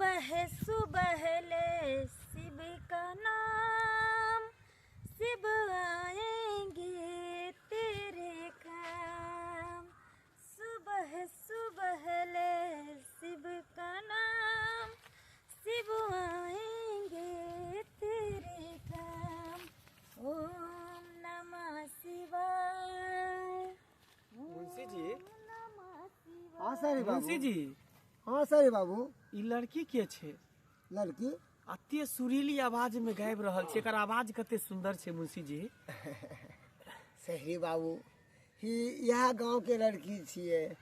सुबह सुबह ले शिव का नाम, शिव आएंगे तेरे काम। सुबह सुबह ले शिव का नाम, शिव आएंगे तेरे काम। ओम नमः शिवाय। मुंशी जी। हाँ सर बाबू। मुंशी जी, हाँ सर बाबू। ई लड़की के छे? लड़की अते सुरीली आवाज में गाबि रहल छै, एकर आवाज कते सुंदर छै मुंशी जी। सही बाबू, ही यह गांव के लड़की छिए।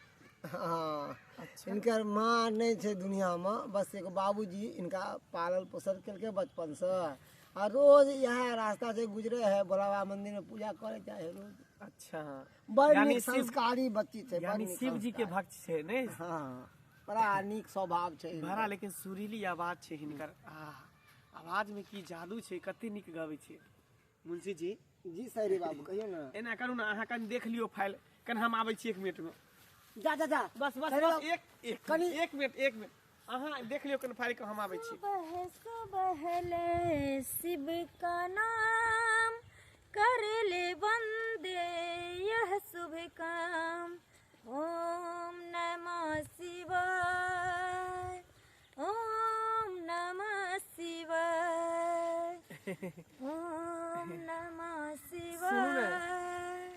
हाँ अच्छा। इनकर माँ नहीं छे दुनिया में, बस एगो बाबूजी इनका पालन पोषण केलके बचपन से। और रोज यह रास्ता से गुजरे है, भोला बाबा मंदिर में पूजा करे जाए रोज। अच्छा, बड़ यानी नीक संस्कारी बच्ची छे, बड़ यानी नीक शिव जी के संस्कारी। भक्त छे नहीं? हाँ बड़ा नीक स्वभाव छे इनकर। बड़ा लेकिन सुरीली आवाज छे हिनकर। आवाज में की जादू छे, कते नीक गाबै छे। मुंशी जी जी सही बाबू कहिए ना। एना करू ना, अहाँ कनि देख लियो फाइल, कनि हम आबै छी 1 मिनट में। जा जा जा बस बस सही बस बाबू। एक मिनट अहाँ देख लियो कनि फाइल के, हम आबै छी। सुबह सुबह ले शिव का नाम, कर ले वंदे यह शुभ काम। ओम नमः शिवाय, ओम नमः शिवाय, ओम नमः शिवाय।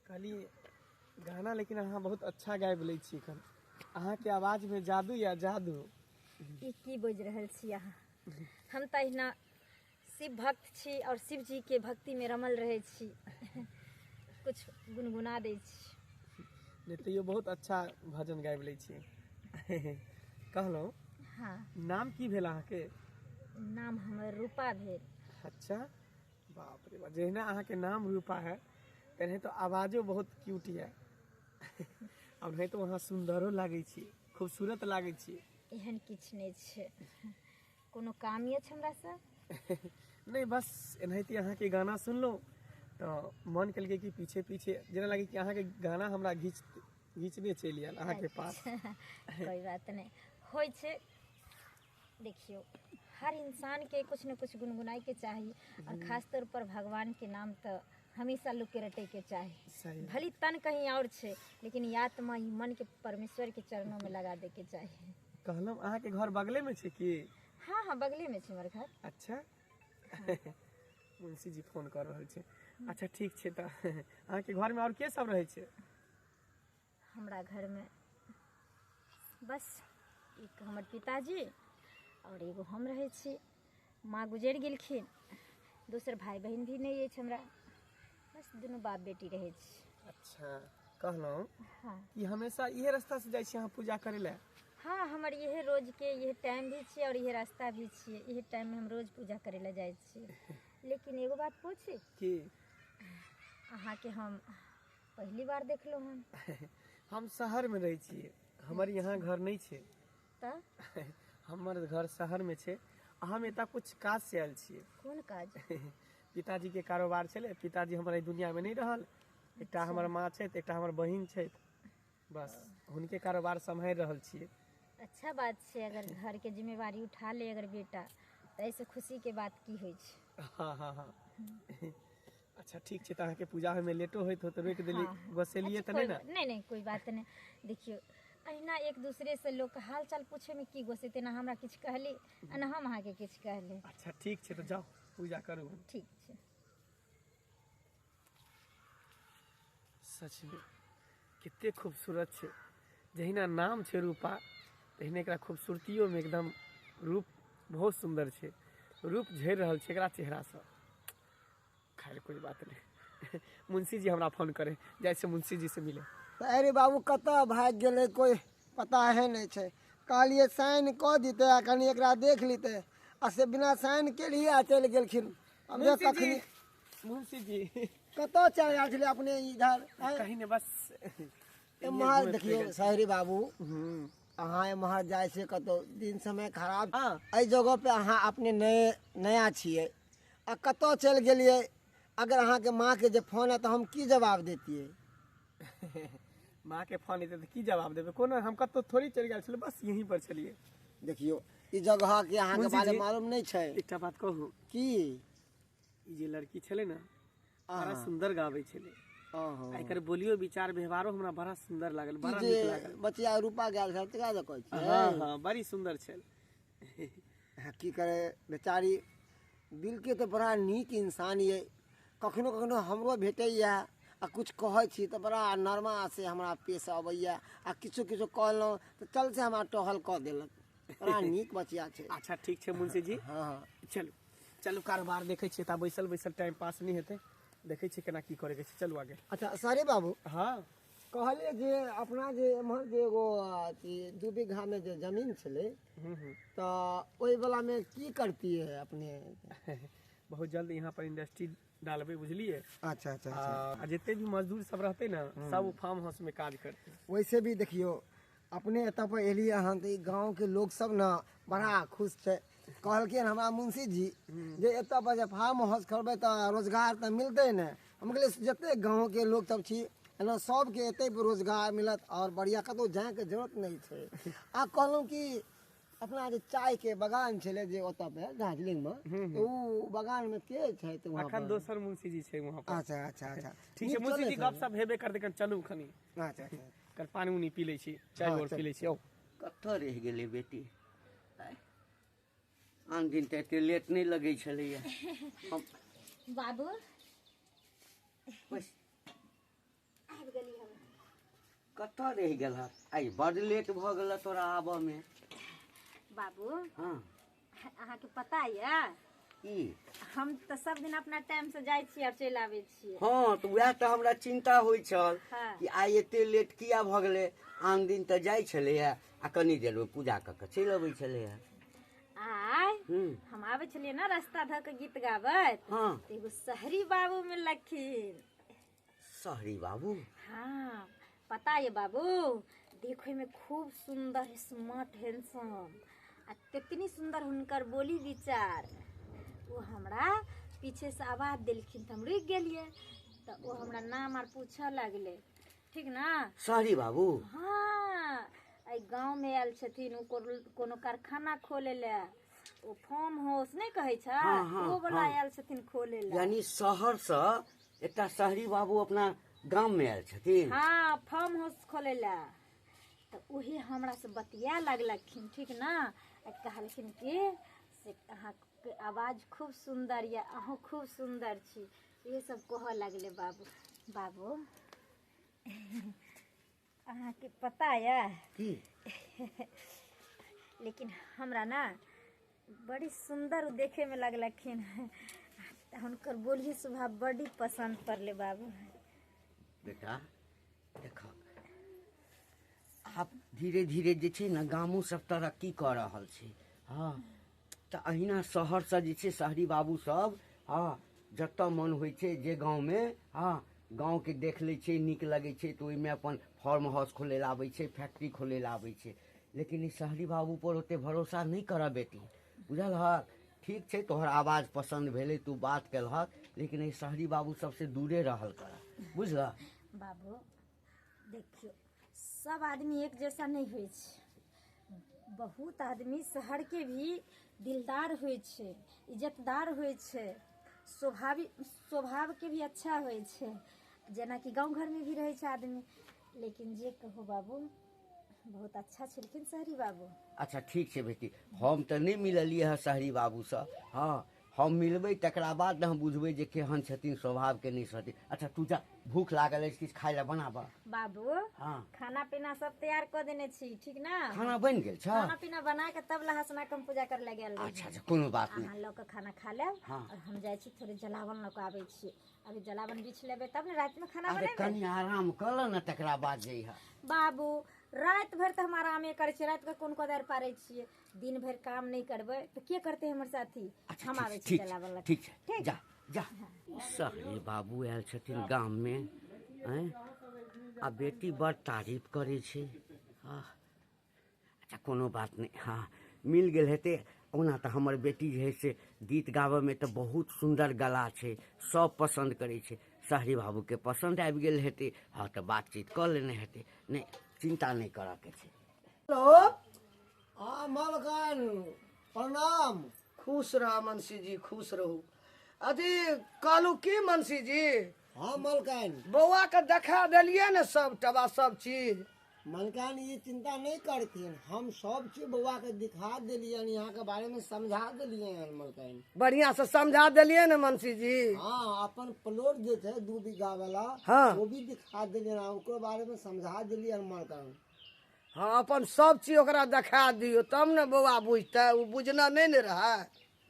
कहली गाना लेकिन अहाँ बहुत अच्छा गाबि लै छी। एखन अहाँके आवाज में जादू या जादू। ई की बोझ रहल छी अहाँ? हम तऽ अहिना शिव भक्त छी और शिव जी के भक्ति में रमल रहे छी। कुछ गुनगुना दै छी। नहीं तो ये बहुत अच्छा भजन गाबि लै छी। कहलहुँ हाँ, नाम की भेल अहाँके? नाम हमर रूपा भेल। अच्छा, बाप रे बाप, जहिना अहाँके नाम रूपा है तेनाही तो आवाजो बहुत क्यूट है। अब नहीं तो वहाँ सुंदरो लागै छी, खूबसूरत लागै छी। एहन किछु नहीं छै, कोनो काम ये छै हमरा से? नहीं बस एनाहिते अहाँके गाना सुनलहुँ तो मन केलकै कि पीछे पीछे जेना लगे कि अहाँके गाना हमरा घींचने चलि आयल अहाँके पास। कोई बात नहीं, होय छै। देखियो, हर इंसान के कुछ न कुछ गुनगुनाए के चाही, और खास तौर पर भगवान के नाम तो हमेशा लोग के रटे के चाही। सही। भली तन कहीं और छे, लेकिन आत्मा ही मन के परमेश्वर के चरणों में लगा दे के चाही। कहलहुँ अहाँके घर बगले में छै कि? हाँ हाँ, बगले में छे हमर घर। अच्छा। मुंशी जी फोन कर रहल छै। अच्छा ठीक छै, तो अहाँके घर में और के सब रहै छै? हमरा घर में बस एक हमर पिताजी और एगो हम रहे छी। माँ गुजर गेलखिन, दोसर भाई बहन भी नहीं अछि हमरा, बस दुनू बाप बेटी रहे छी। अच्छा, कहलहुँ हाँ कि हमेशा इहे रास्ता से जाइ छी अहाँ पूजा करे लए? हाँ, हमर यह रोज के यह टाइम भी छे और यह रास्ता भी छे। यह टाइम में हम रोज पूजा करे ला जाए छी। लेकिन एगो बात पूछी कि अहाँ के हम पहली बार देखलो हन। हम शहर में रहै छियै, हमर यहाँ घर नहीं छै। त हमर घर शहर में छै। हम एतऽ कुछ काज से आयल छियै। कोन काज? पिताजी के कारोबार छलै, पिताजी हमर एहि दुनिया में नहीं रहल। एकटा हमर माँ छै, एकटा हमर बहिन छै, बस हुनके कारोबार सम्हारि रहल छियै। अच्छा बात छे, अगर घर के जिम्मेवारी उठा ले अगर बेटा, तो ऐसे खुशी के बात की होय छे। हाँ हाँ हाँ। अच्छा ठीक छै, तो अहाँके पूजा में लेटो होइत हो तो रोकि देली, गोसेलिए तो नहीं ना? नहीं नहीं, कोई बात नहीं। देखियो, अहिना एक दूसरे से लोग हाल चाल पूछे में की गोसेते ना हमरा किछ कहली आ ना हम अहाँ के किछ कहली। अच्छा ठीक छै, तो जाओ पूजा करू। ठीक छे। सच में कितने खूबसूरत छै। जहिना नाम छै रूपा, तहिने एकरा खूबसूरतियों में एकदम रूप बहुत सुंदर छै। रूप झड़ि रहल छै एकरा चेहरा से। खैर कोई बात नहीं। मुंशी जी हमरा फोन करे, जैसे मुंशी जी से मिले। अरे बाबू कतऽ भाग गेलै कोई पता है नहीं छे। कहलिए साइन क दिते आ कनी एकरा देख लीते, आ से बिना साइन के लिए आ चल गेलखिन। अब देख कखनी मुंशी जी कतऽ चल आयल छलै अपने इधर? कहीं ने बस एम्हर देखियो शहरी बाबू, अहाँ एम्हर जाए से कतौ दिन समय खराब। एहि जगह पे अहाँ अपने नया छिए आ कतऽ चल गेलिए? अगर अहाँ के माँ के जे फोन है तो हम की जवाब देतिए? माँ के फोन एते तो की जवाब देबे कोनो हम कतो थोड़ी चल गेल छलै बस यहीं पर चलिए देखियो ई जगह के अहाँ के मुंशी बारे जी, में मालूम नहीं छै एकटा बात कहू की ई जे लड़की छलै ना बड़ा सुंदर गाबै छलै ओहो एकर बोलियो विचार व्यवहारो हमरा बड़ा सुंदर लागल बड़ा ई नीक जे लागल बचिया रूपा गेल छल तकरा दे कहै छियै हाँ हाँ बड़ी सुंदर छल हाँ, की करे बेचारी दिल के तो बड़ा नीक इंसान ये कखनो कखनो हमरो भेटैया आ कुछ कहै छी तो बड़ा नरमा से हमरा पेश अबैया आ किछो किछो कहलहुँ तो चल से हमरा टहल कऽ देलक बड़ा नीक बचिया छै अच्छा ठीक छै मुंशी जी हाँ हाँ चलू चलू कारोबार देखै छियै ता बैसल बैसल टाइम पास नहीं हेतै देखै छियै केना की करे के छै चलू आगे अच्छा सारे बाबू हाँ कहलिए जे अपना जे एम्हर जे एगो अथी 2 बीघा में जे जमीन छलै तो ओहि वाला में की करतिए अपने बहुत जल्द यहाँ पर इंडस्ट्री डालबे बुझलिए अच्छा अच्छा आ जितने भी मजदूर सब रहते ना सब फार्म हाउस में काज करते वैसे भी देखियो अपने एतऽ पर एलिए हँ तो गाँव के लोग सब ना बड़ा खुश छै कहलखिन हमरा मुंशी जी जे एतऽ पर जे फार्म हाउस करबै तऽ रोजगार तऽ मिलतै ने हम कहलिए जते गाँव के लोग सब छी एना सबके एते पर रोजगार मिलत और बढ़िया कतौ जाए के जरूरत नहीं छै आ कहलहुँ कि अपना जे चाय के बगान छलै जे ओतऽ पे दार्जिलिंग में तो उ बगान में के छै तो वहाँ अखन पर दोसर मुंशी जी छै वहाँ पर अच्छा अच्छा अच्छा ठीक छै मुंशी जी गपशप हेबे करतै कनि चलू खनी अच्छा अच्छा कल पानी उनी पी लै छी चाय और पी लै छी औ कतऽ रहि गेलै बेटी आइ आन दिन तऽ एते लेट नहि लगै छलैया हम बाबू बस आबि गेली हम कतऽ रहि गेलह आइ बड लेट भऽ गेल तोरा आबऽमे बाबू हाँ अहाँके पता यऽ की हम तऽ सब दिन अपना टाइम से जाइ छियै और चलि आबै छियै हाँ तऽ वएह तऽ हमरा चिंता होइ छल हाँ। कि आइ एते लेट किया भऽ गेलै आन दिन तऽ जाइ छलैया आ कनी देर में पूजा कऽ कऽ चलि अबै छलैया आइ हम आबै छलियै ना रास्ता धऽ के गीत गाबैत हाँ तऽ एगो शहरी बाबू मिललखिन शहरी बाबू हाँ पता ये बाबू देखै में खूब सुंदर स्मार्ट हैंडसम आ कितनी सुंदर हुनकर बोली विचार वो हमरा पीछे से आवाज देलखिन तऽ हम रुकि गेलियै तऽ वो हमरा नाम आर पूछऽ लगले ठीक ना शहरी बाबू हाँ एहि गाँव में आयल छथिन उ कोनो कारखाना खोले ले ओ फार्म हाउस नहीं कहै छै हाँ, हाँ, वो वाला हाँ। आयल छथिन खोले ले यानी शहर से एकटा शहरी बाबू अपना गाम में आयल छथिन हाँ फार्म हाउस खोले ला तऽ उहे हमरा से बतिया लगलखिन ठीक ना आ कहलखिन कि से अहाँके आवाज खूब सुंदर या अहूँ खूब सुंदर छी ये सब कहऽ लगले बाबू बाबू अहाँके पता यऽ की लेकिन हमरा ना बड़ी सुंदर उ देखे में लगलखिन हुनकर बोलिए स्वभाव बड़ी पसंद पड़ले बाबू बेटा देख आब धीरे धीरे जे छै ने गामो सब तरक्की कऽ रहल छै हाँ तऽ अहिना शहर से जे छै शहरी बाबू सब हाँ जतऽ मन होइ छै जे गाँवमे हाँ गाँवके देख लै छै नीक लगै छै तऽ ओहिमे अपन फार्म हाउस खोलै लए आबै छै फैक्ट्री खोलै लए आबै छै लेकिन ई शहरी बाबू पर ओते भरोसा नहीं करऽ बेटी बुझलहक ठीक छै तोहर आवाज पसंद भेलै तू बात केलहक लेकिन ई शहरी बाबू सबसे दूरे रहल कर बुझलह बाबू देखियो सब आदमी एक जैसा नहीं होइ छै बहुत आदमी शहर के भी दिलदार होइ छै इज्जतदार होइ छै स्वभाव के भी अच्छा होइ छै जेना कि गांव घर में भी रहे छै आदमी लेकिन जे कहो बाबू बहुत अच्छा छलखिन शहरी बाबू अच्छा ठीक छै बेटी हम तऽ नहीं मिललियै हँ शहरी बाबूसँ हाँ हम मिलबै तकरा बाद ने हम बुझबै जे केहन छथिन स्वभाव के नहीं छथिन अच्छा तू जा भूख लागल अछि किछु खाय लए बनाबऽ बाबू हाँ खाना पीना सब तैयार कर देने छी ठीक ना खाना बनि गेल छ खाना पीना बना के तब लहा सना के हम पूजा कर ले गेल रही अच्छा अच्छा कोनो बात नहीं अहाँ लऽ के खाना खा लेब हाँ। और हम जाइ छी थोड़े जलावन लऽ के आबै छी अभी जलावन बिछ लेबै तब ने रात में खाना अरे बनेबै कनी आराम कर ल ने तकरा बाद जइहा बाबू रात भर तो हम आरामे करे छियै रात के कोन कदर पारे छियै दिन भर काम नहीं करबै तो के करते हमर साथी अच्छा हम आबै छी ठीक जलावन लऽ के। ठीक छै जा जा शहरी बाबू आयल छथिन गाम में हैं आ बेटी बड़ तारीफ करे छै हाँ अच्छा कोनो बात नहीं हाँ मिल गेल हेतै ओना तऽ हमर बेटी जे है से गीत गाबैमे तऽ बहुत सुंदर गला छै सब पसंद करे छै शहरी बाबू के पसंद आबि गेल हेतै। हाँ तऽ बातचीत कऽ लेने हेतै। नहि चिंता नहीं करऽ के छै। हेलो हाँ मलकान प्रणाम। खुश रह मुंशी जी, खुश रहू। अथी कहलू की मुंशी जी, हाँ मलकान। बौआ के देखा देलियै ने सब टबा सब चीज। मलकान ये चिंता नहीं करथिन, हम सब चीज बउआ के दिखा दिलियन, यहाँ के बारे में समझा दिलिए हैं मलकान। बढ़िया से समझा देलियै ने मुंशी जी। हाँ अपन प्लॉट जो थे 2 बीघा वाला हाँ। वो भी दिखा दिलियन, उनको बारे में समझा दिलियन मलकान। हाँ अपन सब चीज ओकरा देखा दियो तब ने बौआ बुझतै, वो बुझना नहीं ने रहा।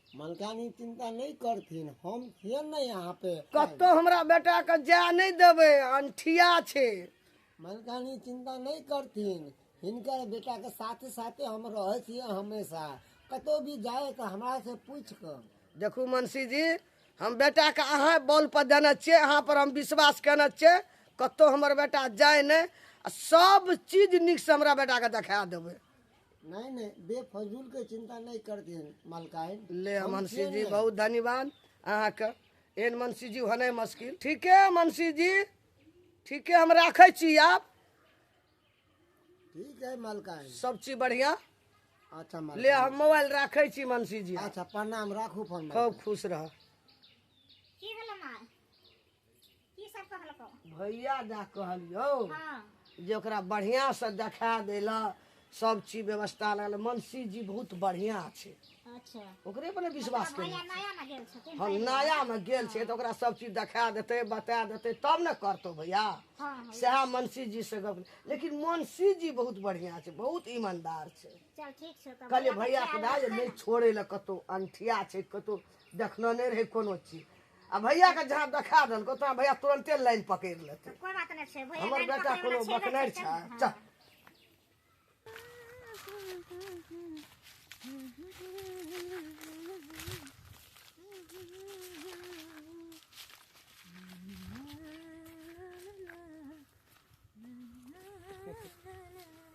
मलकान ये चिंता नहीं करथिन, हम थे न यहाँ पे। कतो हमरा बेटा के जाय नहीं देबै, अंठिया छै। मलकान ये चिंता नहीं करथिन, हिनकर बेटा के साथे साथे हम रहे छिए हमेशा, कतो भी जाए तो हमरा से पूछ कर। देखू मुंशी जी, हम बेटा के अहाँ बॉल पर देने छियै, अहाँ पर हम विश्वास केने छियै। कतो हमर बेटा जाए नहीं, आ सब चीज नीक से हमरा बेटा के देखा देबै। नहीं नहीं बेफजूल के चिंता नहीं करथिन मलकान। ले हम मुंशी छियै जी ने। बहुत धन्यवाद अहाँ के। एहन मुंशी जी होनाइ मुश्किल। ठीक है मुंशी जी, ठीक है हम राखै छी आब। ठीक है मलकान। सब चीज बढ़िया। अच्छा ले मलकान। हम मोबाइल राखै छी मुंशी जी। अच्छा प्रणाम, राखू फोन। खूब खुश रह। की भेलै माय, की सब कहलको? भैया जा कहलियो हाँ जे ओकरा बढ़िया से देखा देला, सब चीज व्यवस्था लगल। मुंशी जी बहुत बढ़िया छै, अच्छा। ओकरे पर ने विश्वास केने। भैया नया ना गेल छथिन। हम नया में गेल छै तो ओकरा सब चीज देखा देते, बता देते तब न करतो भैया। हाँ सएह मुंशी जी से गप। लेकिन मुंशी जी बहुत बढ़िया छै, बहुत ईमानदार छै। चल ठीक छै तब। कहलिए भैया के दाय नहीं छोड़े ला, कतो अंठिया छै, कतो देखना नहीं रहे कोनो चीज। आ भैया के जहाँ देखा देलको तो भैया तुरंते लाइन पकड़ लेते। कोई बात नहीं छै भैया। हमर बेटा कोनो बकनार छै। चल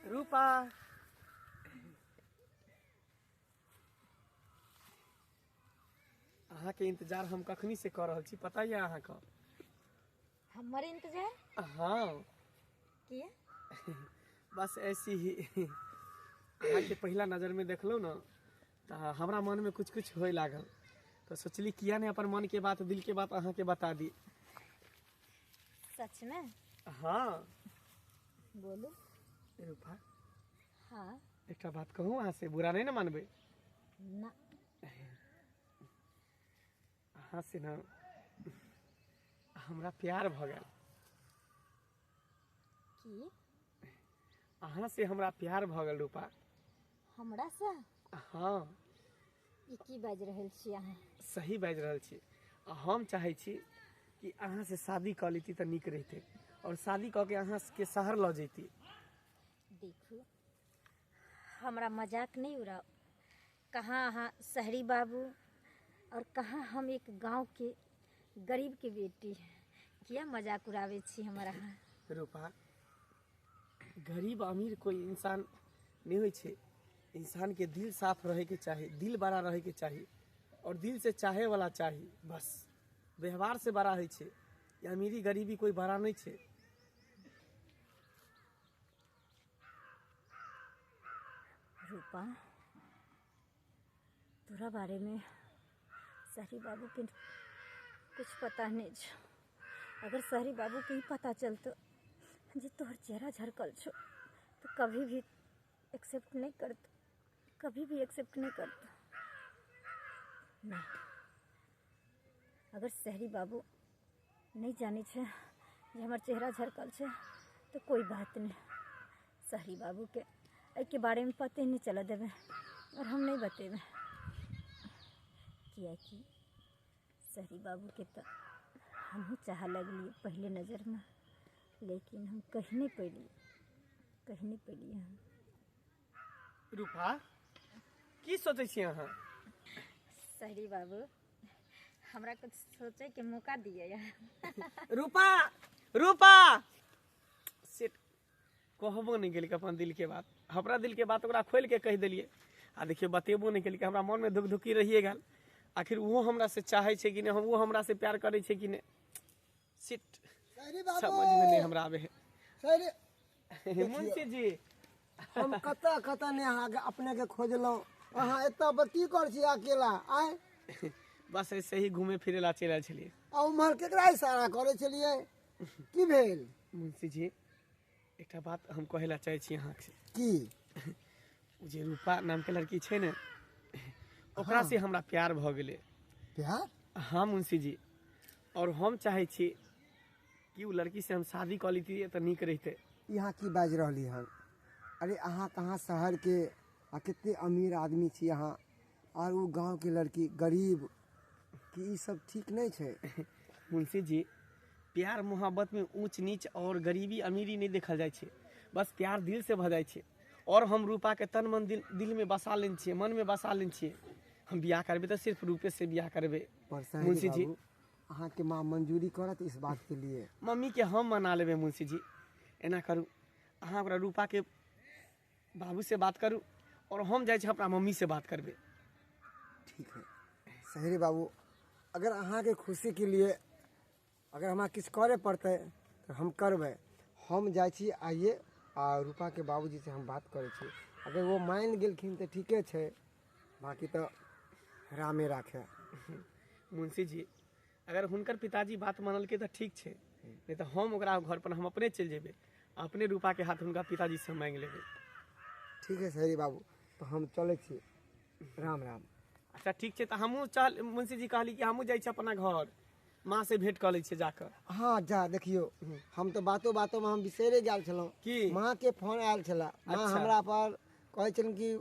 रूपा, अहाँ के इंतजार हम कखनी से कर रहल छी, पता ये अहाँ के? हमर इंतजार हाँ किए? बस ऐसी ही। अहाँ के पहला नजर में देखलो ना तो हमरा मन में कुछ कुछ होए लागल, तो सोचली किया ने अपन मन के बात, दिल के बात अहाँ के बता दी। सच में? हाँ बोलू। रूपा, हाँ एक बात कहूँ अहाँ से, बुरा नहीं ना मानबे? ना। अहाँ से ना हमरा प्यार भ गया। की? अहाँ से हमरा प्यार भ गया रूपा। हमरा से? हाँ ई की बाजि रहल छी अहाँ? सही बाजि रहल छी। हम चाहे छी कि अहाँ से शादी कऽ लेती तऽ नीक रहिते, और शादी कऽ के अहाँ के शहर लऽ जैती। देखू हमरा मजाक नहीं उड़ाओ। कहाँ अहाँ शहरी बाबू और कहाँ हम एक गांव के गरीब के बेटी। किया मजाक उड़ावे छी हमर अहाँ? रूपा, गरीब अमीर कोई इंसान नहीं होइ छै। इंसान के दिल साफ रहे के चाही, दिल बड़ा रहे के चाही, और दिल से चाहे वाला चाही। बस व्यवहार से बड़ा है छै। ये अमीरी गरीबी कोई बड़ा नहीं छै। रूपा, तोरा बारे में शहरी बाबू के कुछ पता नहीं छो। अगर शहरी बाबू के ही पता चलतो जे तोहर चेहरा झरकल छो तो कभी भी एक्सेप्ट नहीं करतो, कभी भी एक्सेप्ट नहीं करतो। नहीं, अगर शहरी बाबू नहीं जाने छे जे हमर चेहरा झरकल छे तो कोई बात नहीं। शहरी बाबू के के बारे में पते नहीं चला देवे और हम नहीं बतेवे। किया कि शहरी बाबू के तो हम चाह लगलिए पहले नज़र में, लेकिन हम कहीं नहीं पैलिए हम। रूपा, की सोचे छी अहाँ? शहरी बाबू हमरा कुछ सोचे के मौका दिए यार। रूपा, रूपा सेट कहबो नहीं गेल अपन दिल के बात। हमरा दिल के बात ओकरा खोल के कह दिलिए, आ देखिए बतेबो नहीं केल कि हमरा मन में धुकधुकी रहिए गेल। आखिर वो हमरा से चाहे छे कि नहीं, वो हमरा से प्यार करे छे कि नहीं, सिट शहरी समझ बाबू में नहीं हमरा आवे शहरी मुंशी जी हम कतऽ कतऽ ने अहाँके अपने के खोजलहुँ अहाँ एतऽ पर की कर छी अकेला आय बस ऐसे ही घूमे फिरे ला चल छलिए। आ उम्हर केकरा इशारा करे छलिए की भेल मुंशी जी एक बात हम कहे ला चाहे छी अहाँ से की उ जे रूपा नाम के लड़की छै ने ओकरा से हमरा प्यार भ गेले। प्यार हाँ मुंशी जी और हम चाहे छी कि उ लड़की से हम शादी कर लीती तो नीक रहते। यहाँ की बाजि रहली हन अरे अहाँ कहाँ शहर के आ कितने अमीर आदमी छी अहाँ और वो गांव के लड़की गरीब कि ई सब ठीक नहीं छै। मुंशी जी प्यार मोहब्बत में ऊंच नीच और गरीबी अमीरी नहीं देखल जाए छे, बस प्यार दिल से भ जाए छे। और हम रूपा के तन मन दिल में बसा लेन छिए, मन में बसा लेन छिए। हम बियाह करबे तो सिर्फ रूपे से बियाह करबे। पर मुंशी जी अहाँ के माँ मंजूरी करत इस बात के लिए मम्मी के हम मना लेबे। मुंशी जी एना करू अहाँ ओकरा रूपा के बाबू से बात करू और हम जाए अपना मम्मी से बात करबे। ठीक है शहरी बाबू अगर अहाँ के खुशी के लिए अगर हमरा किछु करे पड़ते तो हम करबे। हम जाए छी आइए आ रूपा के बाबूजी से हम बात करे छी अगर वो मान गेलखिन तो ठीके छै बाकी तो रामे राखे। मुंशी जी अगर हुनकर पिताजी बात मानल के तो ठीक छे, नहीं तो हम ओकरा घर पर हम अपने चल जेबे, अपने रूपा के हाथ हुनका पिताजी से मांग लेबे। ठीक है शहरी बाबू तो हम चले छी राम राम। अच्छा ठीक है तो हमू चल मुंशी जी कहली कि हमू जाए अपना घर माँ से भेंट कर ले जाकर। हाँ जा देखियो हम तो बातों बातों में हम बिसरे गेल छलहुँ की माँ के फोन आयल छला माँ अच्छा। हमरा पर कहै छन कि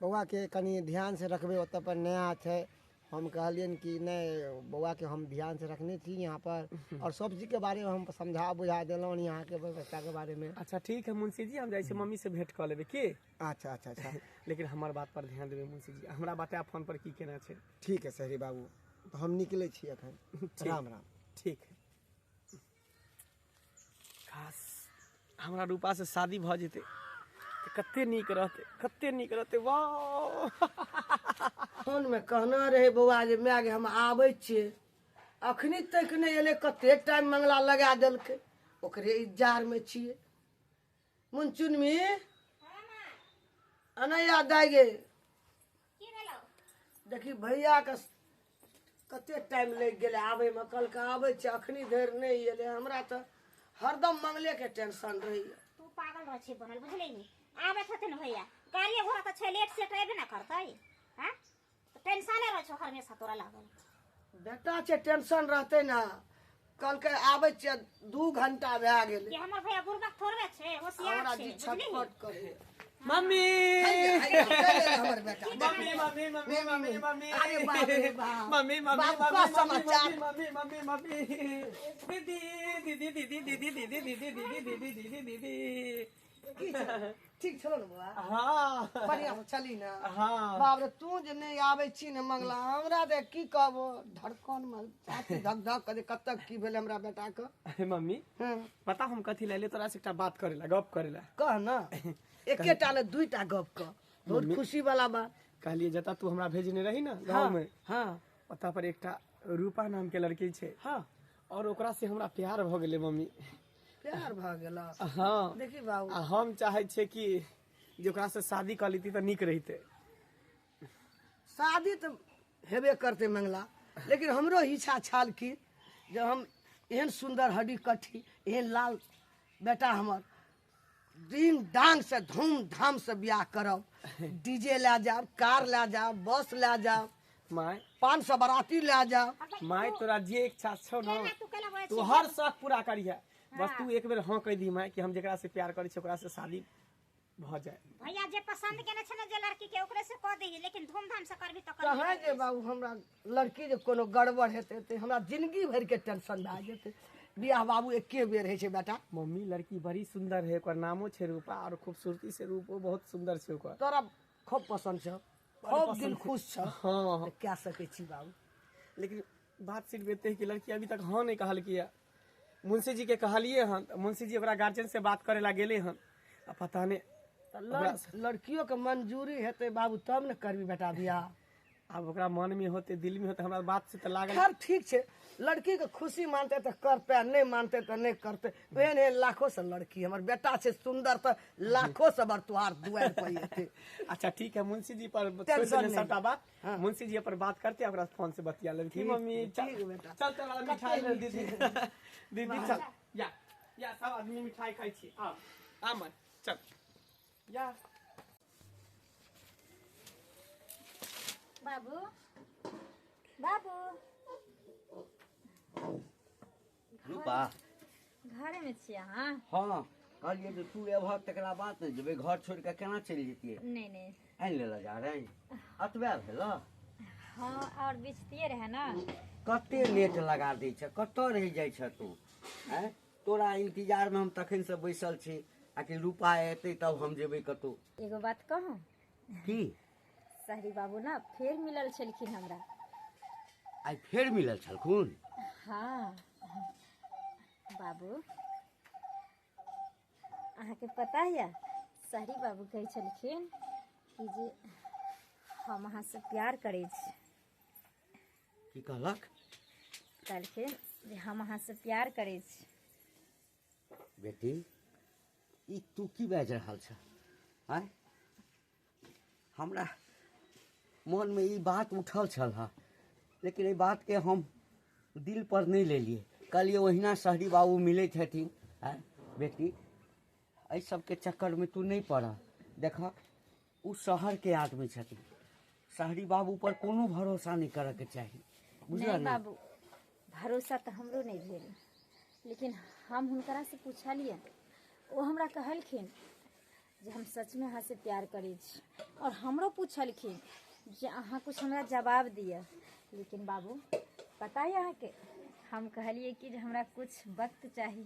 बौआ के कनी ध्यान से रखबे ओतऽ पर नया छै। हम कहलियन कि नहीं बौआ के हम ध्यान से रखने थी यहाँ पर और सब चीज के बारे में हम समझा बुझा दिलौं यहाँ के व्यवस्था के बारे में। अच्छा ठीक है मुंशी जी हम जाए मम्मी से भेंट कर लेबे की। अच्छा अच्छा अच्छा लेकिन हमार बात पर ध्यान देबे मुंशी जी, हमरा बता फोन पर की केना छै। ठीक है शहरी बाबू तो हम निकले छी अखन राम राम। ठीक है खास हमरा रूपा से शादी भ जेते तो कते नीक रहते वाह। फोन में कहना रहे बौआ जे माय गे हम आबै छियै अखनी तक नहीं एले कते टाइम मंगला लगा देलकै ओकरे इंतजार में छियै। मुनचुनमी अनैया दाइ गे देखी भैया के कते टाइम लग गेले आबे में कल के आबै छै अखनी धरि नहीं एले हमरा तो हरदम मंगले के टेंशन रही। तू पागल रह छी बनल बुझले नी आबे छथिन भैया कार्य घोड़ा तो छै लेट से एबे ना करतै हैं तो टेंशने रह छो हमेशा तोरा लागल। बेटा छै टेंशन रहते ना कल के आबै छै 2 घंटा भए गेलै कि हमर भैया बुरबक थोड़बे छै होशियार हमरा छै जी बुझली छटपट करे। मम्मी हमर बेटा mummy mummy mummy mummy mummy अरे बाप रे बाप मम्मी मम्मी बाप का समाचार मम्मी मम्मी मम्मी दीदी दीदी दीदी दीदी दीदी दीदी दीदी दीदी दीदी दीदी ठीक छलो ना बुआ हाँ बढ़िया चली ना। हाँ बाप रे तू जे नहीं आबै छी ने मंगला हमरा दे की कहबो धड़कन में छाती धक धक करे कतक की भेल हमरा बेटा के। अरे मम्मी हां पता हम कथी ले तोरा से एकटा बात करेला गप करेला कह ना एकेटा ने दुईटा गप कह बहुत खुशी वाला बात। कहलिए जता तू हमरा भेजने रही ना गांव में हां ओता पर एकटा रूपा नाम के लड़की छै हां और ओकरा से हमरा प्यार भ गेलै मम्मी। प्यार भ गेला हाँ देखी बाबू आ हम चाहे छे कि जे ओकरा से शादी कर लीती तो नीक रहते। शादी तो हेबे करते मंगला लेकिन हमरो इच्छा छाल की जब हम एहन सुंदर हड्डी कट्ठी एहन लाल बेटा हमर दिन डांग से धूमधाम से ब्याह करब डीजे ला जाब कार ला जाब बस ला जाब माय 500 बाराती ला जाब। माय तोरा जे इच्छा छौ ना तू केला बोले तू हर शौक पूरा करिया बस तू एक बेर हाँ कह दी माय कि हम जेकरा से प्यार करे छी ओकरा से शादी भ जाए। भैया जे पसंद केने छै ना जे लड़की के ओकरे से कह दही लेकिन धूमधाम से करबी तो कहाँ जे बाबू हमरा लड़की जे कोनो गड़बड़ हेतै ते हमरा जिंदगी भर के टेंशन भए जेतै। बियाह बाबू एके बेर होइ छै बेटा। मम्मी लड़की बड़ी सुंदर है ओकर नामो छै रूपा और खूबसूरती से रूपो बहुत सुंदर छै ओकर। तोरा खूब पसंद छौ खूब दिल खुश छौ हाँ हाँ क्या सकै छी बाबू। लेकिन बात सिर्फ एते है कि लड़की अभी तक हाँ नहीं कहल किया। मुंशी जी के कहलिए हन मुंशी जी ओकरा गार्जियन से बात करे ला गेले हन आ पता नहीं लड़कियों के मंजूरी हेतै बाबू तब न करबी बेटा बियाह। अब ओकरा मन में होते दिल में होते हमरा बात से तो लागल खैर ठीक छे, लड़की के खुशी मानते तो करते, नहीं मानते तो नहीं करते। एहन एहन लाखों से लड़की हमर बेटा छे सुंदर, तो लाखों से बर तुहार दुआर पर एते। अच्छा ठीक है, मुंशी जी पर टेंशन छोड़ दे नहीं। सबटा बात। हाँ। मुंशी जी पर बात करते ओकरा फोन से बतिया ले। ठीक मम्मी, चल ठीक बेटा। चल चल वाला मिठाई ले दीदी। दीदी चल, या सब आदमी मिठाई खाई छी। आ मन चल या। बाबू बाबू रूपा घरे में छियै अहाँ? हाँ कहलिए जे तू एबहक तकरा बाद ने जेबै, घर छोड़ के केना चलि जतियै? नहीं नहीं, आनि ले जा रही अतबे भेल। हाँ और बेचतिए रहे ना। कते नेट लगा दै छ, कतऽ रहि जाइ छ तू? हैं तोरा इंतजार में हम तखन से बैसल छी, आकि रूपा एतै तब हम जेबै कतौ। एगो बात कहूँ, की शहरी बाबू ना फेर मिलल छलखिन हमरा। आइ फेर मिलल छलखुन? हाँ बाबू, अहाँके पता है शहरी बाबू कहै छलखिन कि जे हम अहाँ से प्यार करै छी। की कहलक? कहलखिन जे हम अहाँ से प्यार करै छी। बेटी ई तू की बाजि रहल छ? आय हमरा मन में ई बात उठल छल हा, लेकिन एहि बात के हम दिल पर नहीं लेलिए। कहलिए ओहिना शहरी बाबू मिले छथिन। आय बेटी एहि सबके चक्कर में तू नहीं पड़। देख उ शहर के आदमी छथिन, शहरी बाबू पर कोनो भरोसा नहीं करे के चाही, बुझल नहीं ना? बाबू, भरोसा तो हमरो नहीं भेल, लेकिन हम हुनकरा से पूछलिए, वो हमरा कहलखिन जे हम सच में अहाँ से प्यार करै छी, और हमरो पूछलखिन जे अहाँ कुछ हमरा जवाब दिए। लेकिन बाबू पता है अहाँके, हम कहलिए कि जे हमरा कुछ वक्त चाही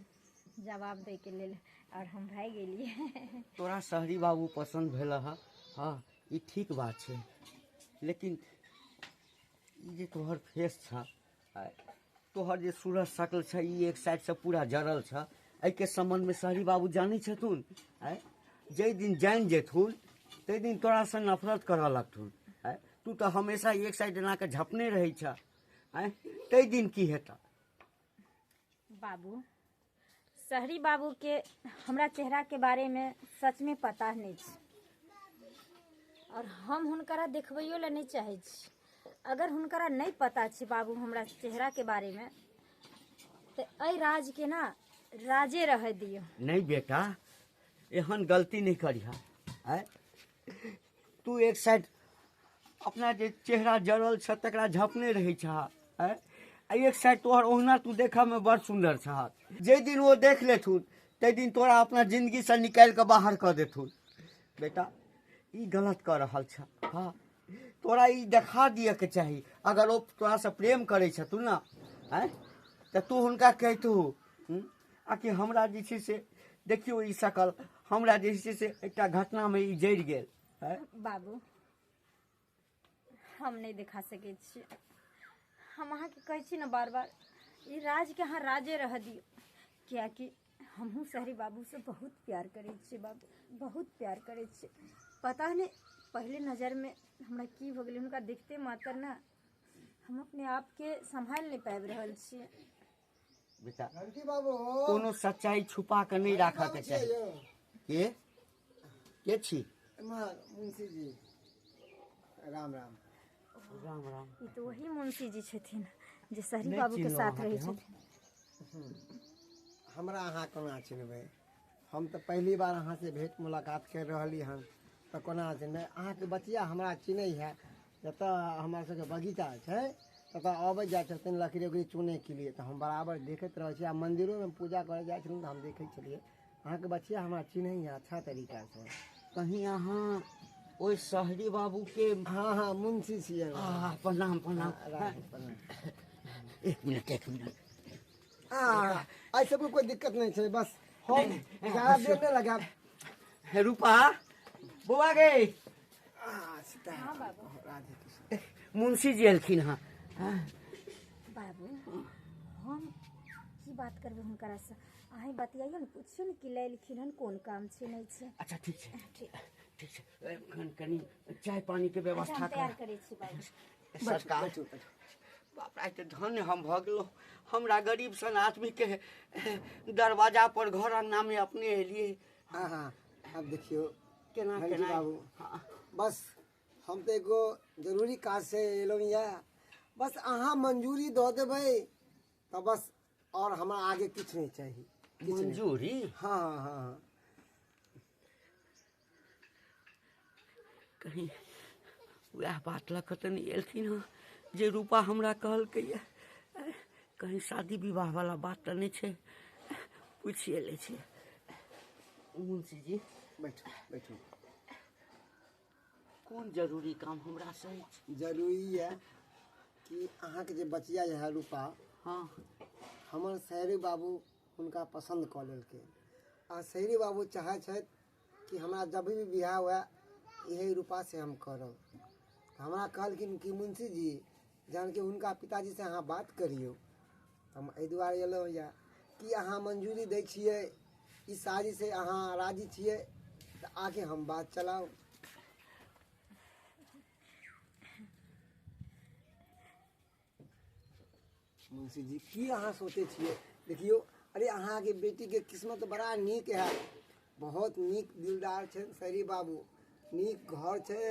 जवाब दै के लेल, और हम भाग गेलिए। तोरा शहरी बाबू पसंद भेल हा? हाँ ई ठीक बात छै, लेकिन ई जे तोहर फेस छ, आय तोहर जे सूरज शकल छ, ई एक साइड से पूरा जरल छ। एहि के संबंध में शहरी बाबू जानै छथुन। आय जै दिन जानि जेथुन तै दिन तोरा से नफरत करऽ लगथुन। आय तू तो हमेशा एक साइड एना के झपने रहै छ। आय तै दिन की हेतऽ? बाबू, शहरी बाबू के हमरा चेहरा के बारे में सच में पता नहीं छै, और हम हुनकरा देखबैयो ला नहीं चाहे छी। अगर हुनकरा नहीं पता छै बाबू हमरा चेहरा के बारे में, तो एहि राज के ना राजे रह दियो। नहीं बेटा, एहन गलती नहीं करिहा। आय तू एक साइड अपना जे चेहरा जरल छ तकरा झपने रहै छ। आय एक साइड तोहर ओहना तू देखऽ में बड़ सुंदर छ। जे दिन वो देख लेथुन तै दिन तोरा अपना जिंदगी से निकाल के बाहर कर देथुन। बेटा ई गलत कर रहल छ। हाँ तोरा ई देखा दिए के चाही। अगर वो तोरा से प्रेम करै छथुन ना, आय तऽ तू हुनका कहितू आकि हमरा जे छै से देखियो ई शकल, हमरा जे छै से एकटा घटना में ई जरि गेल। बाबू हम नहीं दिखा सके छी, हम अहाँ के कहै छी ना बार बार, ई राज के अहाँ राजे रह दियो, कियाकि हमहूँ शहरी बाबू से बहुत प्यार करै छी बाबू, बहुत प्यार करै छी। पता नहीं पहले नज़र में हमरा की हो गेलै, हुनका देखते मात्र ना हम अपने आप के संभाल नहीं पाबि रहल छियै। बेटा जानकी बाबू कोनो सच्चाई छुपा के नहीं राखऽ के चाही। के छी? मुंशी जी राम राम। राम राम। ई तो वही मुंशी जी छथिन जे शहरी बाबू के साथ रहे छथिन। हमरा अहाँ कोना चिन्हबै? हम तो पहली बार अहाँ से भेंट मुलाकात कर रहली हन, तो कोना चिन्हबै? अहाँ के बचिया हमरा चिन्है है, जतऽ हमरा सबके बगीचा छै ततऽ अबै जाइ छथिन लकड़ी उकड़ी चुनै के लिए, तो हम बराबर देखैत रहै छी। आ मंदिरों में पूजा करे जाइ छथिन तो हम देखै छलिए। अहाँ के बचिया हमरा चिन्है है अच्छा तरीका से। कहीं अहाँ ओइ शहरी बाबू के? हाँ हाँ मुंशी छियै। प्रणाम प्रणाम। प्रणाम। एक मिनट एक मिनट। आई सबको कोई दिक्कत नहीं है, बस हम ज्यादा देर नहीं लगा। रूपा बौआ गई, हाँ बाबू। राधे कृष्ण। मुंशी जी एलखिन हाँ। बाबू हम की बात करबै हुनकरा से? अहीं बतियाइयो ने, पूछियो ने कि लेलखिन हन, कोन काम छै नहीं छै। अच्छा ठीक छै। ठीक। ठीक छै कनी चाय पानी के व्यवस्था हम तैयार कर करै छी बाबू। सरकार बाप रे तऽ धन्य हम भऽ गेलहुँ हमरा गरीब सन आदमी के दरवाजा पर घर अंगना में अपने एलिए हाँ हाँ अब देखियो केना भाईजी केना बाबू हाँ, बस हम तो एगो जरूरी काज से एलो यहाँ बस अहाँ मंजूरी दो देबै तो बस और हमारा आगे कुछ नहीं चाहिए किछु नहीं। मंजूरी हाँ हाँ हाँ हाँ कहीं वह बात लऽ कऽ तऽ नहि एलखिन हँ जे रूपा हमरा कहलकै यऽ कहीं शादी विवाह वाला बात तऽ नहि छै पूछिए लै छै मुंशी जी बैठो बैठो कोन जरूरी काम हमरा से अछि जरूरी है कि अहाँ के जे बचिया है रूपा हाँ हमर शहरी बाबू हुनका पसंद कऽ लेलकै आ शहरी बाबू चाहै छथि कि हमरा जब भी बियाह हुए यही रूपा से हम करब हमरा कहलखिन कि मुंशी जी जान के हुनका पिताजी से अहाँ बात करियौ हम एहि दुआरे एलहुँ यऽ कि अहाँ मंजूरी दै छियै ई शादी से अहाँ राजी छियै तऽ आगे हम बात चलाउ मुंशी जी की अहाँ सोचे छियै देखियो अरे अहाँ के बेटी के किस्मत बड़ा नीक है बहुत नीक दिलदार छै शहरी बाबू नीक घर छै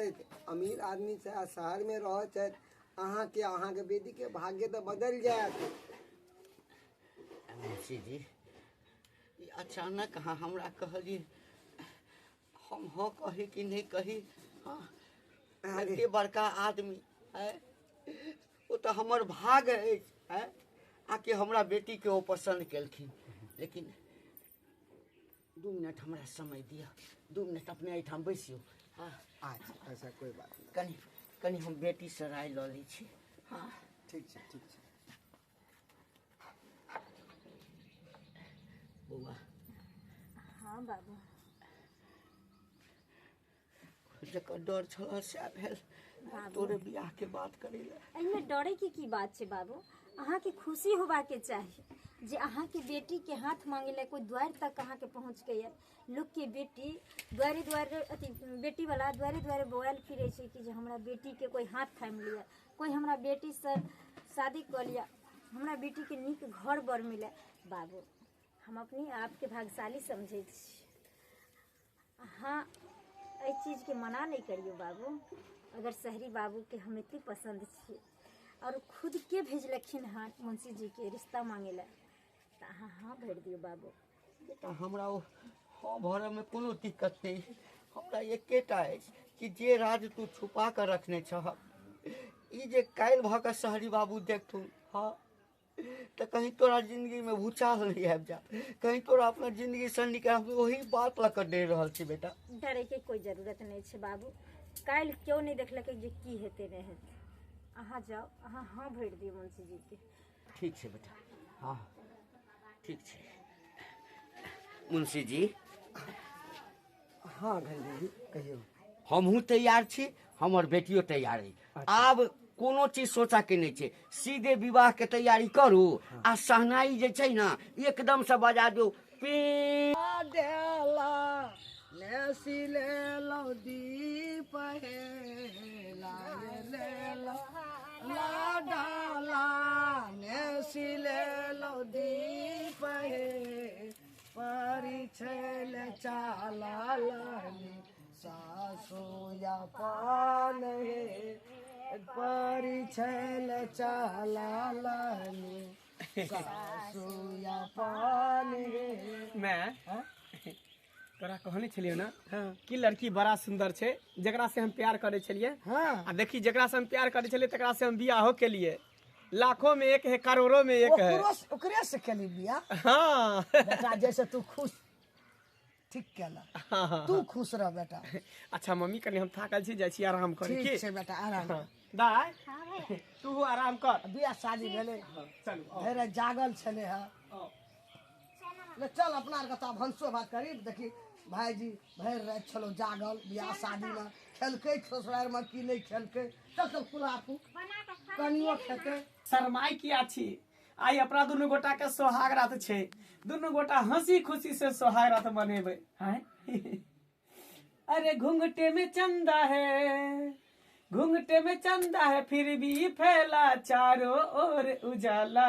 अमीर आदमी छै आ शहर में रह छै अहाँ के बेटी के भाग्य तो बदल जायत मुंशी जी ई अचानक अहाँ हमरा कहलिए हम हाँ कही कि नहीं कही हाँ एते बड़का आदमी है वो तो हमर भाग अछि है आके हमरा बेटी के वो पसंद केलखिन लेकिन 2 मिनट हमरा समय दिया 2 मिनट अपने एहिठाम बैसियो हाँ अच्छा ऐसा कोई बात नहीं कनी कनी हम बेटी से राय लऽ लै छी हाँ ठीक छै ठीक छै बौआ हाँ बाबू जकर डर छल सएह भेल तोरे बियाह के बात करै लए एहिमे डरे की बात छै बाबू अहाँके खुशी होबाके चाही जे अहाँके बेटी के हाथ मांगे ला कोई द्वार तक अहाँके पहुँच गए लोग के बेटी द्वारे द्वारे अथी बेटी वाला द्वारे द्वारे बोआल फिरे छै कि जे हमरा बेटी के कोई हाथ थामि लिया कोई हमरा बेटी से शादी कर लिया हमरा बेटी के नीक घर बर मिले बाबू हम अपने आप के भाग्यशाली समझे छी अहाँ एहि चीज के मना नहीं करियो बाबू अगर शहरी बाबू के हम इतनी पसंद छी और खुद के भेजलखिन हाँ मुंशी जी के रिश्ता मांगे ला तो अहाँ हाँ भर दियो बाबू बेटा हमरा ओ हाँ भरऽ में कोनो दिक्कत नहीं हमरा एकेटा अछि कि जे राज तू छुपा कर रखने छह ई जे काल्हि भऽ कऽ शहरी बाबू देखथुन हाँ तो कहीं तोरा जिंदगी में भूचाल नहीं आबि जा कहीं तोरा अपना जिंदगी से निकाल वही बात लऽ कऽ डर रहल छी बेटा डरे के कोई जरूरत नहीं है बाबू काल्हि क्यों नहीं देखलकै जे की हेते नहीं हेते अहाँ जाओ अहाँ हाँ भर दियो मुंशी जी के ठीक छै बेटा हाँ ठीक छै मुंशी जी हाँ घंटी जी कहियो हमहूँ तैयार छी हमर बेटियो तैयार है आब कोनो चीज सोचा के नहीं छै सीधे विवाह के तैयारी करू आ सहनाई जे छै ना एकदम से बजा दो डेला नेसी ले लो दीप हे ले लो ला डाला नेसी ले लो दीप हे परिछल चाला लाली सासु या पान हे परिछल चाला लाली सासु या पान हे मैं तोरा कहने छलियो ना कि लड़की बड़ा सुंदर छै जकरा से हम प्यार करे छलिए हाँ आ देखी जकरा से हम प्यार करे छलिए तकरा से हम बियाहो के लिए लाखों में एक है करोड़ों में एक है ओकरे से केली बिया हाँ बेटा जैसे तू खुश ठीक केला हाँ तू खुश रह बेटा अच्छा मम्मी कनी हम थाकल छी जाइ छी आराम करे ठीक की छै बेटा आराम कर। दाई हाँ भैया तू आराम कर बिया शादी भेले चलू ढेरे जागल छले है ले चल अपना आर कता भंसो भात करी देखी भाईजी भर रात छलो जागल बियाह शादी में खेलकै ससुराल में की नहीं खेलकै चल चल खुलापू बना के खा कनियो खेते शरमाई किया छी आई अपना दुनू गोटा के सोहाग रात छै दुनू गोटा हंसी खुशी से सोहाग रात मनेबै हैं अरे घूंघटे में चंदा है, घूंघटे में चंदा है, फिर भी फैला चारों ओर उजाला,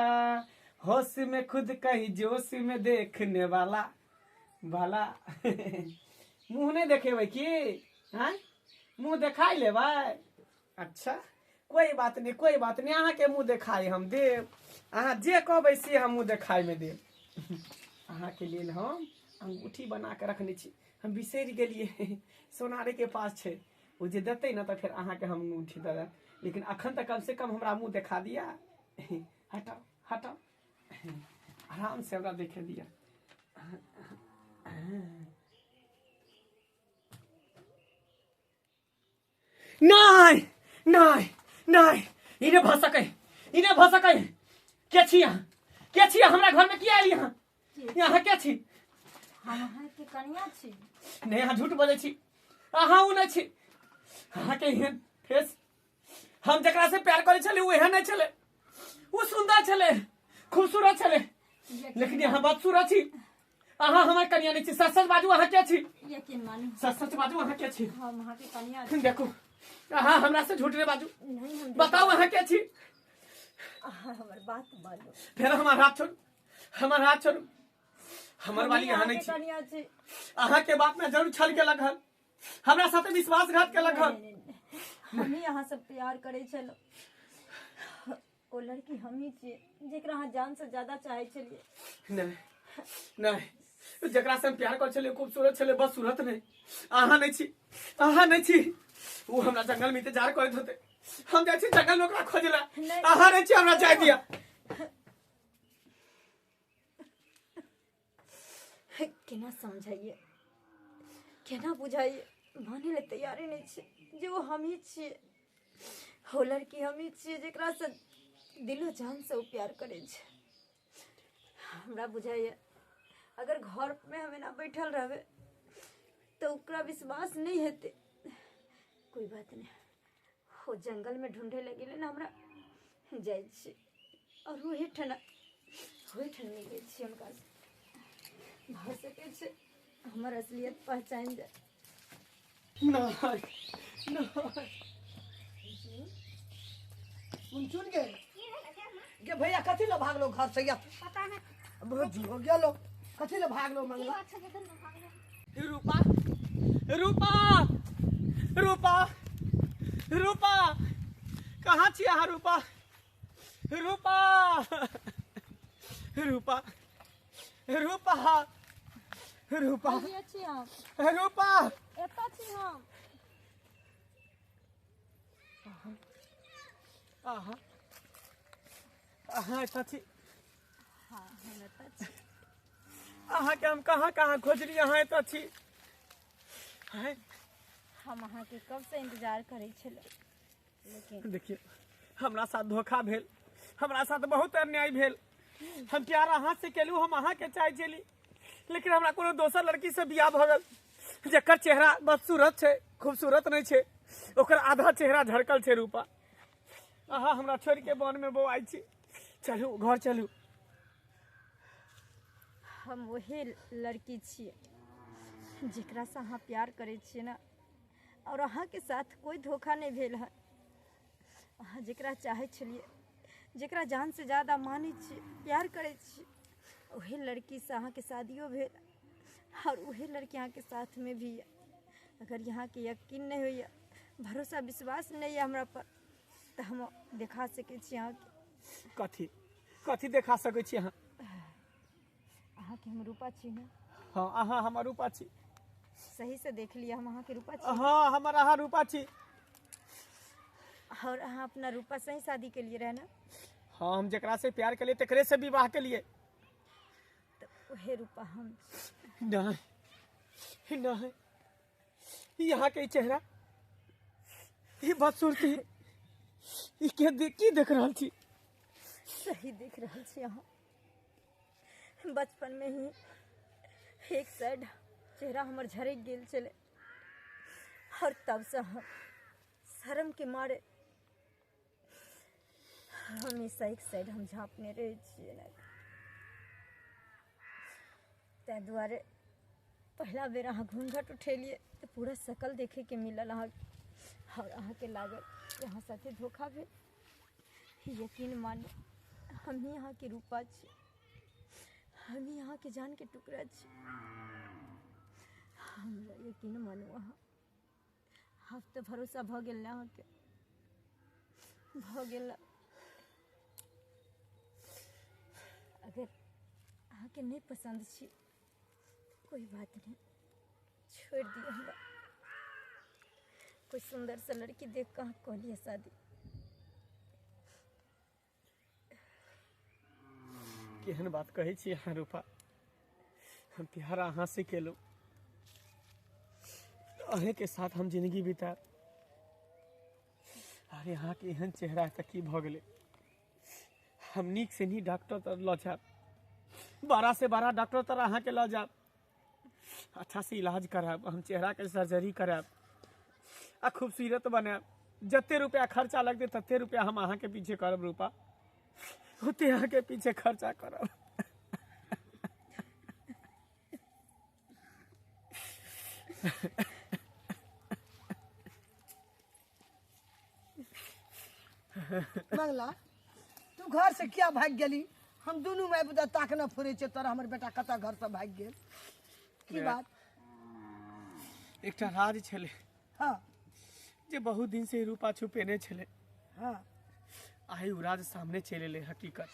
होश में खुद कहीं जोश में देखने वाला वाला। मुंह नहीं देखे भाई की, हाँ मुंह दिखाई ले भाई। अच्छा कोई बात नहीं, कोई बात नहीं, अहाँ के मुंह दिखाई हम देव, अहाँ जे कहबै से हम मुंह दिखाई में देव। अहाँ के लेल हम अंगूठी बना के रखने छी, हम बिसरि गेलिए, सोनारे के पास छै, ओ जे देते ना तो फिर अहाँ के हम अंगूठी दे देब, लेकिन अखन तक कम से कम हमरा मुंह दिखा दिया। हटाओ हटाओ, आराम से हमरा देखे दिया। नहीं नहीं नहीं, इन्हें भऽ सकै, इन्हें भऽ सकै। के छी अहाँ, के छी हमरा घर में? की आयल यहाँ? यहाँ के छी? हम अहाँ के कनिया छी। नहीं अहाँ झूठ बजै छी, अहाँ उ नहीं छी। अहाँ के एहन फेस, हम जकरा से प्यार करे छले वो एहन नहीं छले, वो सुंदर छले, खूबसूरत छले, लेकिन यहाँ बदसूरत छी। अहाँ हमर कनिया नहीं छी, सच सच बाजू अहाँ के छी? यकीन मानू, सच सच बाजू अहाँ के छी? हम अहाँ के कनिया छी। देखो अहाँ हमरा से झूठ रे बाजू, नहीं हम बताओ अहाँ के छी? हमर बात मानो। फिर हमार हाथ छोड़, हमार हाथ छोड़, हमर वाली यहाँ नहीं छी। कनिया छी। अहाँ के बात में जरूर छल के लगल, हमरा साथे विश्वासघात के लगल। हम ही अहाँ से प्यार करे छलो, ओ लड़की हम ही छियै जेकरा अहाँ जान से ज्यादा चाहे छलिए। नहीं नहीं, जकरा से हम प्यार कर छले खूबसूरत छले, बस सूरत नहीं। अहाँ नहीं छी, अहाँ नहीं छी। वो हमरा जंगल में इंतजार करत होते, हम जाइ छी जंगल में ओकरा खोजला। अहाँ नहीं छी, हमरा जाय दिया। केना समझाइए, केना बुझाइए, माने ले तैयारी नहीं छे जे वो हम ही छियै, हो लड़की हम ही छियै जेकरा से दिलो जान से वो प्यार करे छे। हमरा बुझाइए अगर घर में हमें ना बैठल रहबे तो ओकरा विश्वास नहीं हेते। कोई बात नहीं, वो जंगल में ढूंढे लगे ना हमरा जाय छी, और वही ठना मिले छी उनका से भर सके छे हमर असलियत पहचान जाए। सुन के भैया कथी ला भागलो घर से? या पता नहीं बहुत जी हो गेलो, कथी ला भागलो मंगला? अच्छा जगह में भागलो। रूपा रूपा रूपा रूपा, कहाँ छी अहाँ? रूपा रूपा रूपा रूपा रूपा अभी छी हम, रूपा, एता छी हम। अहाँ अहाँ एतऽ छी? हाँ हम एता छी। अहाँ के हम कहाँ कहाँ खोजली, अहाँ एतऽ छी? हैं? हम अहाँ के कब से इंतजार करे छले, लेकिन देखिए हमरा साथ धोखा भेल, हमरा साथ बहुत अन्याय भेल। हम प्यार अहाँ से केलू, हम अहाँ के चाहे छली, लेकिन हमरा कोनो दोसर लड़की से बियाह भ गेल जकर चेहरा बदसूरत छै, खूबसूरत नहीं छै, ओकर आधा चेहरा झरकल छै। रूपा अहाँ हमरा छोड़ के वन में बौआई छी, चलू घर चलू। हम वही लड़की छियै जेकरा से अहाँ प्यार करे छियै ना, और अहाँ के साथ कोई धोखा नहीं भेल है। अहाँ जेकरा चाहे छलिए, जेकरा जान से ज्यादा माने छियै, प्यार करे छियै, वही लड़की से अहाँ के शादियो भेल, और वही लड़की अहाँ के साथ में भी है। अगर यहाँ के यकीन नहीं होइए, भरोसा विश्वास नहीं है हमरा पर, तो हम दिखा सके छी अहाँ के। कथी कथी देखा सकै छी अहाँ? अहाँ के हम रूपा छी ना? हाँ अहाँ हमर रूपा छी। सही से देख लिया, हम अहाँ के रूपा छी। हाँ हमर अहाँ रूपा छी। और अहाँ अपना रूपा से ही शादी के लिए रहना? हाँ हम जकरा से प्यार के लिए तकरे से विवाह के लिए। तो वही रूपा हम। नहीं नहीं, यहाँ के चेहरा, ये बदसूरती, ये की देख रहा छी? सही देख रहा छी अहाँ। बचपन में ही एक साइड चेहरा हमर झरक गेल चले, और तब से हम शर्म के मारे हमेशा एक साइड हम झाँपने रहे छियै ना। ताहि दुआरे पहला बेर अहाँ घूंघट उठेलिए तो पूरा शकल देखे के मिलल अहाँ और अहाँ के लागल यहाँ साथे धोखा भेल। यकीन मानो हम ही यहाँ के रूपा छी, हम ही यहाँ के जान के टुकड़ा छी। हमरा यकीन मानो अहाँ, अब तो भरोसा भ गेल ना अहाँके, भ गेल। अगर अहाँके नहीं पसंद छी कोई बात नहीं, छोड़ दिए हमरा। कोई सुंदर सा लड़की देख कर अहाँ कहलिए शादी। केहन बात कहै छी अहाँ रूपा, हम प्यार अहाँ से केलहुँ, अहे के साथ हम जिंदगी बिताब। अरे अहाँ के एहन चेहरा तऽ की भऽ गेलै। हम नीक से नीक डॉक्टर तर लऽ जायब, 12 से 12 डॉक्टर तर अहाँ के लऽ जायब, अच्छा से इलाज करायब, हम चेहरा के सर्जरी करायब आ खूबसूरत बनायब। जते रुपया खर्चा लगते तते रुपया हम अहाँ के पीछे करब रूपा, ओते अहाँ के पीछे खर्चा करब। मंगला तू घर से क्या भाग गेली? हम दोनों माय बुदा ताक न फुरे छे, तोरा हमर बेटा कता घर से भाग गेल? की बात? एकटा राज छले हाँ जे बहुत दिन से रूपा छुपेने छले, हाँ आइ उ राज सामने चले ले। हकीकत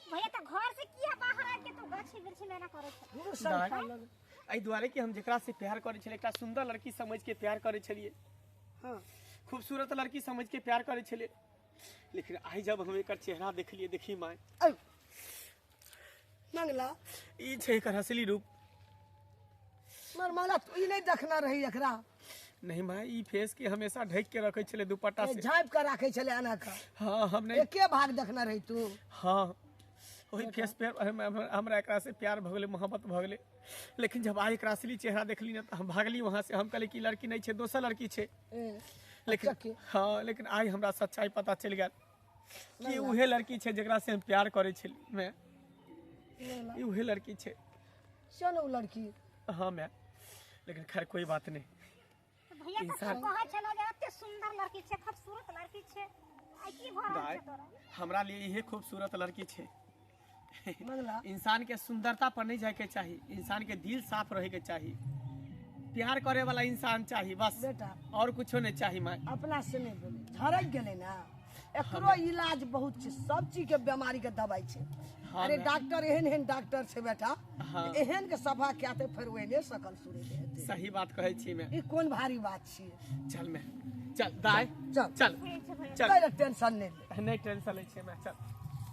भैया तो घर से किया बाहर आके तू गाछी बिरछी में ना करे छे? वो सब खा लग। एहि दुआरे कि हम जेकरा से प्यार करे छले, एकटा सुंदर लड़की समझ के प्यार करे छलिए, हाँ खूबसूरत लड़की समझ के प्यार करे छले। लेकिन आई जब हम एकर चेहरा देखलिए, देखी माय, ऐ, मंगला ई छै एकर असली रूप। मरमाला तू ही नहीं देखना रही एकरा, नहीं माय, ई फेस के हमेशा ढक के रखे छले दुपट्टा से। झाँप कर राखे छले आना का। हाँ हम नहीं, एके भाग देखना रही तू। हाँ वही फेस पे हमरा एकरा से प्यार भ गेले, मोहब्बत भ गेले। लेकिन जब आई एकरा असली चेहरा देखली ना, तो हम भागली वहां से। हम कहली कि लड़की नहीं छे, दोसर लड़की छे। ए, लेकिन अच्छा की? हाँ, लेकिन आई हमरा सच्चाई पता चल गया कि उहे लड़की छे जेकरा से हम प्यार करे छली। मैं मंगला, ई उहे लड़की छे। चलो उ लड़की हाँ मैं, लेकिन खैर कोई बात नहीं। तो भैया तो इंसान- कहे छलो जे एते सुंदर लड़की छे, खूबसूरत लड़की छे, आई की भर गाय, छे तोरा? हमरा लिए इहे खूबसूरत लड़की छे। मंगला इंसान के सुंदरता पर नहीं जाए के चाहिए, इंसान के दिल साफ रहे के चाहिए, प्यार करे वाला इंसान चाहिए बस, बेटा और कुछो नहीं चाहिए। माय अपना से नहीं बोले, झड़क गेले ना। एकरो इलाज बहुत छे, सब चीज के बीमारी के दवाई छे। हाँ अरे मैं- डॉक्टर एहन एहन डॉक्टर छे बेटा, हाँ। एहन के सफा क्याते फिर वही सकल सुरे देते। सही बात कहे छी मैं। ई कौन भारी बात छे? चल मैं, चल दाय, चल चल ठीक छे भैया। चल, कोई टेंशन नहीं ले। नहीं टेंशन ले छी मैं, चल।